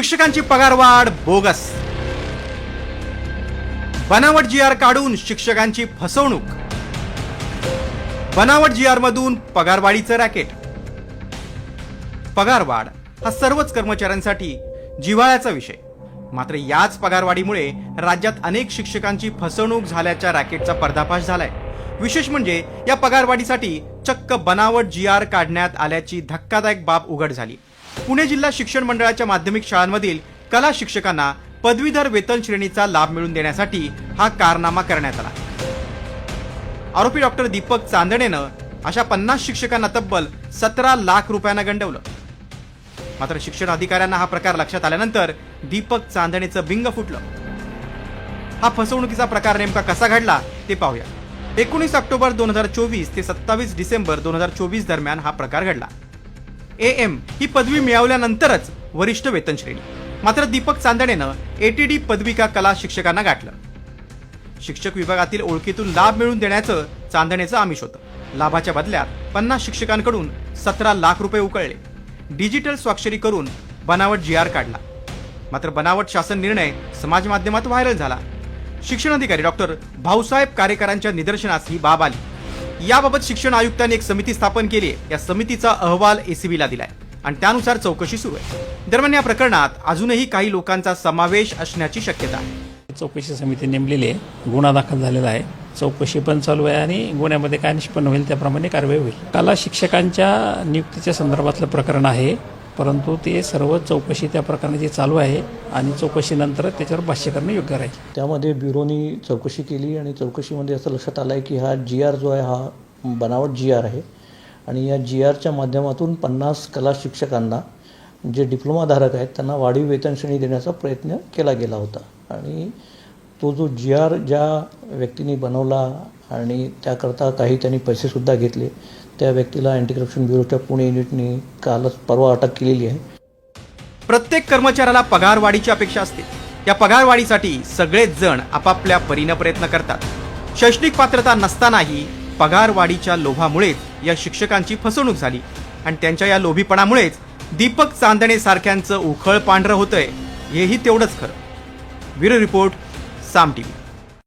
शिक्षकांची पगारवाढ बोगस, बनावट GR काढून शिक्षकांची फसवणूक, बनावट GR मधून पगारवाढीचं रॅकेट. पगारवाढ हा सर्वच कर्मचाऱ्यांसाठी जिव्हाळ्याचा विषय. मात्र याच पगारवाढीमुळे राज्यात अनेक शिक्षकांची फसवणूक झाल्याच्या रॅकेटचा पर्दाफाश झालाय. विशेष म्हणजे या पगारवाढीसाठी चक्क बनावट GR काढण्यात आल्याची धक्कादायक बाब उघड झाली. पुणे जिल्हा शिक्षण मंडळाच्या माध्यमिक शाळांमधील कला शिक्षकांना पदवीधर वेतन श्रेणीचा लाभ मिळवून देण्यासाठी हा कारनामा करण्यात आला. आरोपी डॉक्टर दीपक चांदणेनं अशा 50 शिक्षकांना तब्बल 17 लाख रुपयांना गंडवलं. मात्र शिक्षण अधिकाऱ्यांना हा प्रकार लक्षात आल्यानंतर दीपक चांदणेचं बिंग फुटलं. हा फसवणुकीचा प्रकार नेमका कसा घडला ते पाहूया. 19 ऑक्टोबर 2024 ते 27 डिसेंबर 2024 दरम्यान हा प्रकार घडला. AM ही पदवी मिळवल्यानंतरच वरिष्ठ वेतन श्रेणी. मात्र दीपक चांदणेनं ATD पदविका कला शिक्षकांना गाठलं. शिक्षक विभागातील ओळखीतून लाभ मिळवून देण्याचं चांदणेचं आमिष होतं. लाभाच्या बदल्यात 50 शिक्षकांकडून 17 लाख रुपये उकळले. डिजिटल स्वाक्षरी करून बनावट GR काढला. मात्र बनावट शासन निर्णय समाज माध्यमात व्हायरल झाला. शिक्षण अधिकारी डॉक्टर भाऊसाहेब कारेकरांच्या निदर्शनास ही बाब आली. याबाबत शिक्षण आयुक्तांनी एक समिती स्थापन केली आहे. या समितीचा अहवाल ACBला दिलाय आणि त्यानुसार चौकशी सुरू आहे. दरम्यान या प्रकरणात अजूनही काही लोकांचा समावेश असण्याची शक्यता आहे. चौकशी समिती नेमलेली आहे. गुन्हा दाखल झालेला आहे. चौकशी पण चालू आहे आणि गुन्ह्यामध्ये काय निष्पन्न होईल त्याप्रमाणे कारवाई होईल. कला शिक्षकांच्या नियुक्तीच्या संदर्भातलं प्रकरण आहे, परंतु ते सर्व चौकशी त्या प्रकरणाची चालू आहे आणि चौकशीनंतर त्याच्यावर भाष्य करणं योग्य राहील. त्यामध्ये ब्युरोनी चौकशी केली आणि चौकशीमध्ये असं लक्षात आलं आहे की हा GR जो आहे हा बनावट GR आहे आणि या GRच्या माध्यमातून 50 कला शिक्षकांना जे डिप्लोमाधारक आहेत त्यांना वाढीव वेतन श्रेणी देण्याचा प्रयत्न केला गेला होता. आणि तो जो GR ज्या व्यक्तीने बनवला आणि त्याकरता काही त्यांनी पैसेसुद्धा घेतले, त्या व्यक्तीला अँटी करप्शन ब्युरोच्या पुणे युनिटने कालच परवा अटक केलेली आहे. प्रत्येक कर्मचाऱ्याला पगारवाढीची अपेक्षा असते. या पगारवाढीसाठी सगळेच जण आपापल्या परीने प्रयत्न करतात. शैक्षणिक पात्रता नसतानाही पगारवाढीच्या लोभामुळेच या शिक्षकांची फसवणूक झाली आणि त्यांच्या या लोभीपणामुळेच दीपक चांदणे सारख्यांचं उखळ पांढरं होतंय, हेही तेवढंच खरं. ब्युरो रिपोर्ट, साम TV.